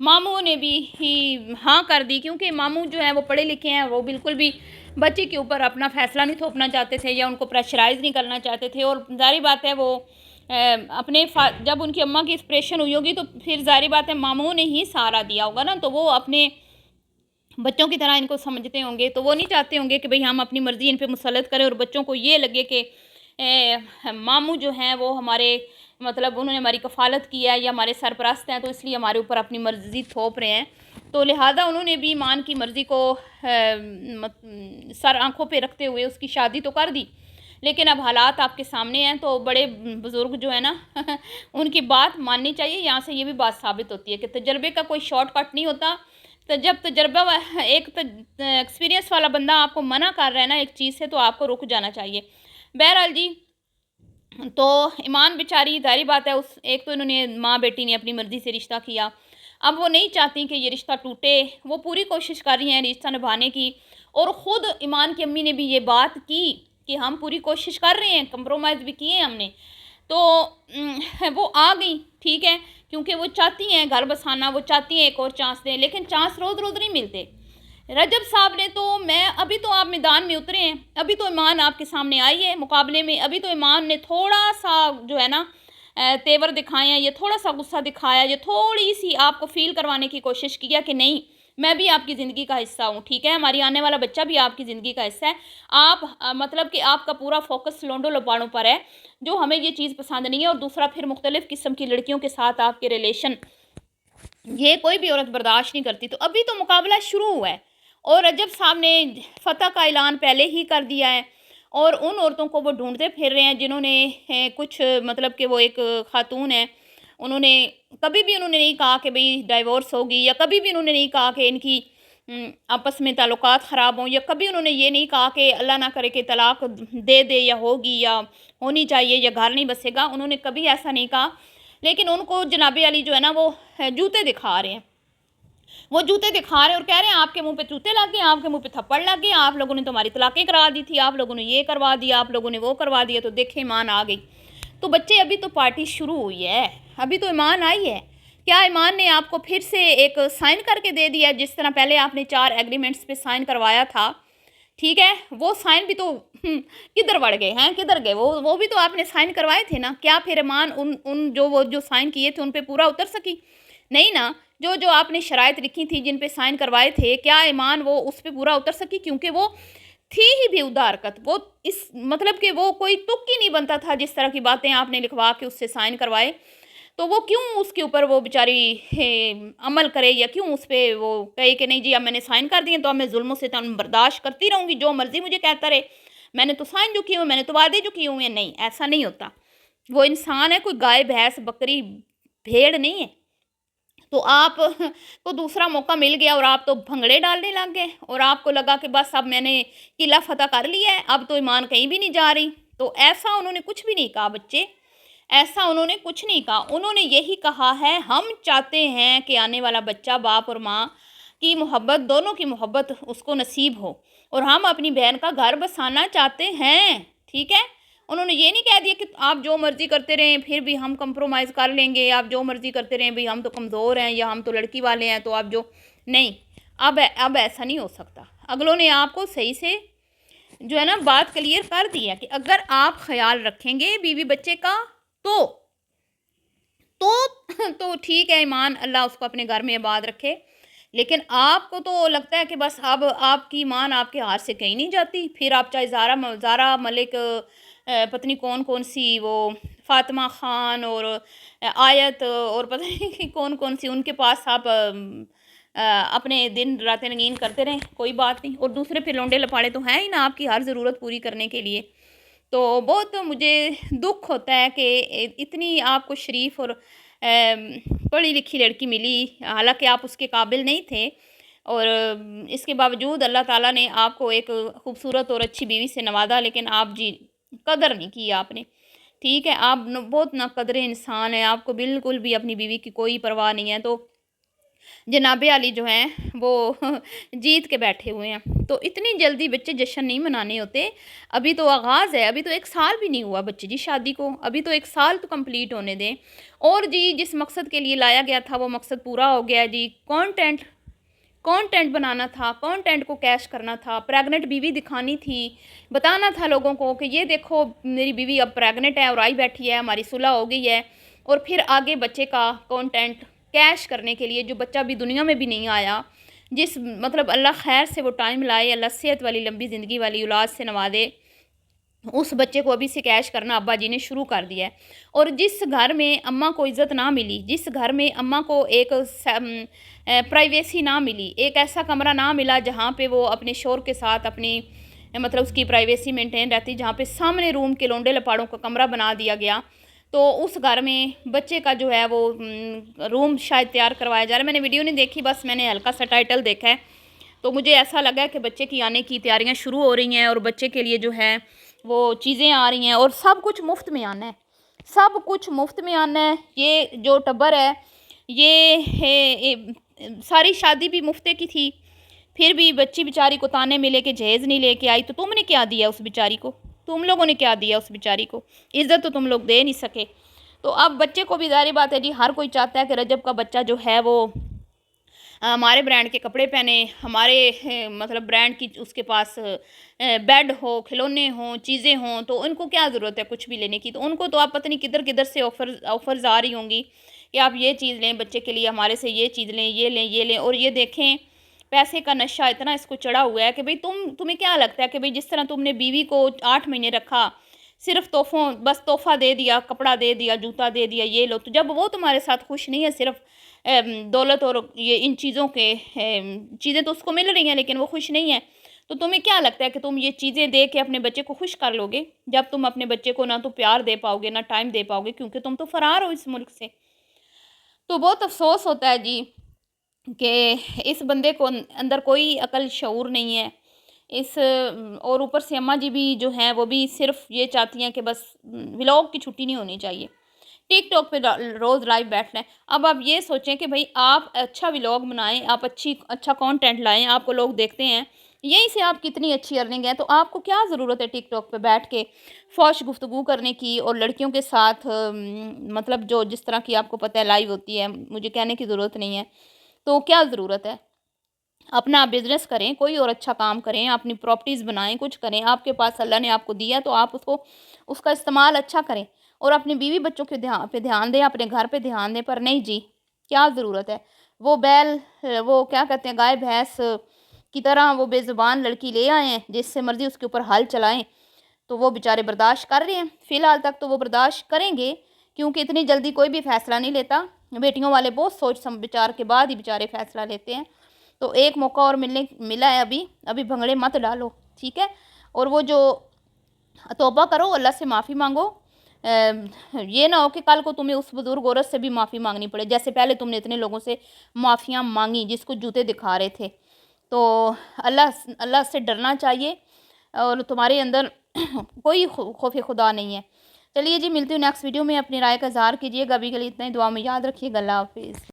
ماموں نے بھی ہی ہاں کر دی، کیونکہ ماموں جو ہیں وہ پڑھے لکھے ہیں، وہ بالکل بھی بچے کے اوپر اپنا فیصلہ نہیں تھوپنا چاہتے تھے یا ان کو پریشرائز نہیں کرنا چاہتے تھے، اور ظاہری بات ہے وہ اپنے جب ان کی اماں کی آپریشن ہوئی ہوگی تو پھر ظاہری بات ہے ماموں نے ہی سہارا دیا ہوگا نا، تو وہ اپنے بچوں کی طرح ان کو سمجھتے ہوں گے، تو وہ نہیں چاہتے ہوں گے کہ بھئی ہم اپنی مرضی ان پہ مسلط کریں اور بچوں کو یہ لگے کہ ماموں جو ہیں وہ ہمارے مطلب انہوں نے ہماری کفالت کی ہے یا ہمارے سرپرست ہیں تو اس لیے ہمارے اوپر اپنی مرضی تھوپ رہے ہیں، تو لہٰذا انہوں نے بھی ایمان کی مرضی کو سر آنکھوں پہ رکھتے ہوئے اس کی شادی تو کر دی، لیکن اب حالات آپ کے سامنے ہیں تو بڑے بزرگ جو ہے نا ان کی بات ماننی چاہیے۔ یہاں سے یہ بھی بات ثابت ہوتی ہے کہ تجربے کا کوئی شارٹ کٹ نہیں ہوتا، تو جب تجربہ ایک ایکسپیرینس والا بندہ آپ کو منع کر رہا ہے نا ایک چیز سے تو آپ کو رک جانا چاہیے۔ بہرحال جی، تو ایمان بیچاری ظاہری بات ہے اس ایک تو انہوں نے ماں بیٹی نے اپنی مرضی سے رشتہ کیا، اب وہ نہیں چاہتی کہ یہ رشتہ ٹوٹے، وہ پوری کوشش کر رہی ہیں رشتہ نبھانے کی، اور خود ایمان کی امی نے بھی یہ بات کی کہ ہم پوری کوشش کر رہے ہیں، کمپرومائز بھی کیے ہیں ہم نے، تو وہ آ گئی ٹھیک ہے، کیونکہ وہ چاہتی ہیں گھر بسانا، وہ چاہتی ہیں ایک اور چانس دیں، لیکن چانس روز روز نہیں ملتے۔ رجب صاحب نے تو ابھی تو آپ میدان میں اترے ہیں، ابھی تو ایمان آپ کے سامنے آئی ہے مقابلے میں، ابھی تو ایمان نے تھوڑا سا جو ہے نا تیور دکھائے ہیں، یہ تھوڑا سا غصہ دکھایا، یہ تھوڑی سی آپ کو فیل کروانے کی کوشش کیا کہ نہیں میں بھی آپ کی زندگی کا حصہ ہوں، ٹھیک ہے، ہماری آنے والا بچہ بھی آپ کی زندگی کا حصہ ہے، آپ مطلب کہ آپ کا پورا فوکس لونڈو لپاڑوں پر ہے، جو ہمیں یہ چیز پسند نہیں ہے، اور دوسرا پھر مختلف قسم کی لڑکیوں کے ساتھ آپ کے ریلیشن یہ کوئی بھی عورت برداشت نہیں کرتی، تو ابھی تو مقابلہ شروع ہوا ہے، اور رجب صاحب نے فتح کا اعلان پہلے ہی کر دیا ہے، اور ان عورتوں کو وہ ڈھونڈتے پھر رہے ہیں جنہوں نے کچھ مطلب کہ وہ ایک خاتون ہے، انہوں نے کبھی بھی انہوں نے نہیں کہا کہ بھئی ڈائیورس ہوگی، یا کبھی بھی انہوں نے نہیں کہا کہ ان کی آپس میں تعلقات خراب ہوں، یا کبھی انہوں نے یہ نہیں کہا کہ اللہ نہ کرے کہ طلاق دے دے یا ہوگی یا ہونی چاہیے یا گھر نہیں بسے گا، انہوں نے کبھی ایسا نہیں کہا، لیکن ان کو جناب علی جو ہے نا وہ جوتے دکھا رہے ہیں، وہ جوتے دکھا رہے ہیں اور کہہ رہے ہیں آپ کے منہ پہ جوتے لگ گئے، آپ کے منہ پہ تھپڑ لگ گئے، آپ لوگوں نے تمہاری طلاقیں کرا دی تھی، آپ لوگوں نے یہ کروا دیا، آپ لوگوں نے وہ کروا دیا، تو دیکھیں ایمان آ گئی، تو بچے ابھی تو پارٹی شروع ہوئی ہے، ابھی تو ایمان آئی ہے، کیا ایمان نے آپ کو پھر سے ایک سائن کر کے دے دیا جس طرح پہلے آپ نے 4 ایگریمنٹس پہ سائن کروایا تھا، ٹھیک ہے، وہ سائن بھی تو کدھر بڑھ گئے ہیں، کدھر گئے وہ بھی تو آپ نے سائن کروائے تھے نا، کیا پھر ایمان ان جو سائن کیے تھے ان پہ پورا اتر سکی؟ نہیں نا، جو آپ نے شرائط لکھی تھی جن پہ سائن کروائے تھے، کیا ایمان وہ اس پہ پورا اتر سکی؟ کیونکہ وہ تھی ہی بھی ادھا حرکت، وہ اس مطلب کہ وہ کوئی تک ہی نہیں بنتا تھا جس طرح کی باتیں آپ نے لکھوا کے اس سے سائن کروائے، تو وہ کیوں اس کے اوپر وہ بیچاری عمل کرے، یا کیوں اس پہ وہ کہے کہ نہیں جی اب میں نے سائن کر دیے تو اب میں ظلموں سے برداشت کرتی رہوں گی، جو مرضی مجھے کہتا رہے، میں نے تو سائن جو کیے ہوئے، میں نے تو وعدے جو کیے ہوئے ہیں، نہیں ایسا نہیں ہوتا، وہ انسان ہے، کوئی گائے بھینس بکری بھیڑ نہیں ہے، تو آپ کو دوسرا موقع مل گیا اور آپ تو بھنگڑے ڈالنے لگ گئے، اور آپ کو لگا کہ بس اب میں نے قلعہ فتح کر لیا ہے، اب تو ایمان کہیں بھی نہیں جا رہی، تو ایسا انہوں نے کچھ بھی نہیں کہا بچے، ایسا انہوں نے کچھ نہیں کہا، انہوں نے یہی کہا ہے ہم چاہتے ہیں کہ آنے والا بچہ باپ اور ماں کی محبت، دونوں کی محبت اس کو نصیب ہو، اور ہم اپنی بہن کا گھر بسانا چاہتے ہیں، ٹھیک ہے، انہوں نے یہ نہیں کہہ دیا کہ آپ جو مرضی کرتے رہیں پھر بھی ہم کمپرومائز کر لیں گے، آپ جو مرضی کرتے رہیں بھی ہم تو کمزور ہیں یا ہم تو لڑکی والے ہیں تو آپ جو نہیں، اب ایسا نہیں ہو سکتا، اگلوں نے آپ کو صحیح سے جو ہے نا بات کلیئر کر دی ہے کہ اگر آپ خیال رکھیں گے بیوی بچے کا تو ٹھیک ہے، ایمان اللہ اس کو اپنے گھر میں آباد رکھے، لیکن آپ کو تو لگتا ہے کہ بس اب آپ کی ایمان آپ کے ہاتھ سے کہیں نہیں جاتی، پھر آپ چاہے زارا ملک پتنی کون سی وہ فاطمہ خان اور آیت اور پتہ نہیں کون سی ان کے پاس آپ اپنے دن راتیں رنگین کرتے رہیں، کوئی بات نہیں، اور دوسرے پھر لونڈے لپاڑے تو ہیں ہی نا آپ کی ہر ضرورت پوری کرنے کے لیے، تو بہت مجھے دکھ ہوتا ہے کہ اتنی آپ کو شریف اور پڑھی لکھی لڑکی ملی، حالانکہ آپ اس کے قابل نہیں تھے، اور اس کے باوجود اللہ تعالیٰ نے آپ کو ایک خوبصورت اور اچھی بیوی سے نوازا، لیکن آپ جی قدر نہیں کی آپ نے، ٹھیک ہے، آپ بہت ناقدر انسان ہیں، آپ کو بالکل بھی اپنی بیوی کی کوئی پرواہ نہیں ہے، تو جناب علی جو ہیں وہ جیت کے بیٹھے ہوئے ہیں۔ تو اتنی جلدی بچے جشن نہیں منانے ہوتے، ابھی تو آغاز ہے، ابھی تو 1 سال بھی نہیں ہوا بچے جی شادی کو، ابھی تو 1 سال تو کمپلیٹ ہونے دیں۔ اور جی جس مقصد کے لیے لایا گیا تھا وہ مقصد پورا ہو گیا جی، کانٹینٹ بنانا تھا، کانٹینٹ کو کیش کرنا تھا، پریگننٹ بیوی دکھانی تھی، بتانا تھا لوگوں کو کہ یہ دیکھو میری بیوی اب پریگننٹ ہے اور آئی بیٹھی ہے، ہماری صلح ہو گئی ہے، اور پھر آگے بچے کا کانٹینٹ کیش کرنے کے لیے جو بچہ بھی دنیا میں بھی نہیں آیا، جس مطلب اللہ خیر سے وہ ٹائم لائے، اللہ صحت والی لمبی زندگی والی اولاد سے نوازے، اس بچے کو ابھی سے کیش کرنا ابا جی نے شروع کر دیا ہے۔ اور جس گھر میں اماں کو عزت نہ ملی، جس گھر میں اماں کو ایک پرائیویسی نہ ملی، ایک ایسا کمرہ نہ ملا جہاں پہ وہ اپنے شور کے ساتھ اپنی مطلب اس کی پرائیویسی مینٹین رہتی، جہاں پہ سامنے روم کے لونڈے لپاڑوں کا کمرہ بنا دیا گیا، تو اس گھر میں بچے کا جو ہے وہ روم شاید تیار کروایا جا رہا ہے۔ میں نے ویڈیو نہیں دیکھی، بس میں نے ہلکا سا ٹائٹل دیکھا ہے، تو مجھے ایسا لگا ہے کہ بچے کی آنے کی تیاریاں شروع ہو رہی ہیں، اور بچے کے لیے جو ہے وہ چیزیں آ رہی ہیں، اور سب کچھ مفت میں آنا ہے، سب کچھ مفت میں آنا ہے۔ یہ جو ٹبر ہے یہ ساری شادی بھی مفتے کی تھی، پھر بھی بچی بیچاری کو تانے ملے کہ جہیز نہیں لے کے آئی، تو تم نے کیا دیا اس بیچاری کو؟ تم لوگوں نے کیا دیا اس بیچاری کو؟ عزت تو تم لوگ دے نہیں سکے۔ تو اب بچے کو بھی ظاہر بات ہے جی، ہر کوئی چاہتا ہے کہ رجب کا بچہ جو ہے وہ ہمارے برانڈ کے کپڑے پہنے، ہمارے مطلب برانڈ کی اس کے پاس بیڈ ہو، کھلونے ہوں، چیزیں ہوں، تو ان کو کیا ضرورت ہے کچھ بھی لینے کی؟ تو ان کو تو آپ پتہ نہیں کدھر کدھر سے آفرز آ رہی ہوں گی کہ آپ یہ چیز لیں بچے کے لیے، ہمارے سے یہ چیز لیں، یہ لیں، یہ لیں۔ اور یہ دیکھیں پیسے کا نشہ اتنا اس کو چڑھا ہوا ہے کہ بھئی تمہیں کیا لگتا ہے کہ بھئی جس طرح تم نے بیوی کو 8 مہینے رکھا، صرف بس تحفہ دے دیا، کپڑا دے دیا، جوتا دے دیا، یہ لو، تو جب وہ تمہارے ساتھ خوش نہیں ہے، صرف دولت اور یہ ان چیزوں کے چیزیں تو اس کو مل رہی ہیں لیکن وہ خوش نہیں ہے، تو تمہیں کیا لگتا ہے کہ تم یہ چیزیں دے کے اپنے بچے کو خوش کر لو گے، جب تم اپنے بچے کو نہ تو پیار دے پاؤ گے، نہ ٹائم دے پاؤ گے، کیونکہ تم تو فرار ہو اس ملک سے۔ تو بہت افسوس ہوتا ہے جی کہ اس بندے کو اندر کوئی عقل شعور نہیں ہے، اور اوپر سے اماں جی بھی جو ہیں وہ بھی صرف یہ چاہتی ہیں کہ بس ولاگ کی چھٹی نہیں ہونی چاہیے، ٹک ٹاک پہ روز لائیو بیٹھ لیں۔ اب آپ یہ سوچیں کہ بھئی آپ اچھا ولاگ بنائیں، آپ اچھا کانٹینٹ لائیں، آپ کو لوگ دیکھتے ہیں، یہیں سے آپ کتنی اچھی ارننگ ہے، تو آپ کو کیا ضرورت ہے ٹک ٹاک پہ بیٹھ کے فوش گفتگو کرنے کی، اور لڑکیوں کے ساتھ مطلب جو جس طرح کی آپ کو پتہ ہے لائیو ہوتی ہے، مجھے کہنے کی ضرورت نہیں ہے، تو کیا ضرورت ہے؟ اپنا بزنس کریں، کوئی اور اچھا کام کریں، اپنی پراپرٹیز بنائیں، کچھ کریں، آپ کے پاس اللہ نے آپ کو دیا تو آپ اس کا استعمال اچھا کریں، اور اپنی بیوی بچوں کے پہ دھیان دیں، اپنے گھر پہ دھیان دیں، پر نہیں جی، کیا ضرورت ہے؟ وہ وہ کیا کہتے ہیں گائے بھینس کی طرح وہ بے زبان لڑکی لے آئے ہیں، جس سے مرضی اس کے اوپر حل چلائیں، تو وہ بیچارے برداشت کر رہے ہیں، فی الحال تک تو وہ برداشت کریں گے، کیونکہ اتنی جلدی کوئی بھی فیصلہ نہیں لیتا، بیٹیوں والے بہت سوچ بچار کے بعد ہی بیچارے فیصلہ لیتے ہیں۔ تو ایک موقع اور ملا ہے، ابھی بھنگڑے مت ڈالو، ٹھیک ہے؟ اور وہ جو توبہ کرو، اللہ سے معافی مانگو، یہ نہ ہو کہ کل کو تمہیں اس بزرگ عورت سے بھی معافی مانگنی پڑے، جیسے پہلے تم نے اتنے لوگوں سے معافیاں مانگی جس کو جوتے دکھا رہے تھے۔ تو اللہ سے ڈرنا چاہیے، اور تمہارے اندر کوئی خوف خدا نہیں ہے۔ چلیے جی، ملتی ہوں نیکسٹ ویڈیو میں، اپنی رائے کا اظہار کیجیے گا، ابھی کے لیے اتنا ہی، دعا میں یاد رکھیے گا، اللہ حافظ۔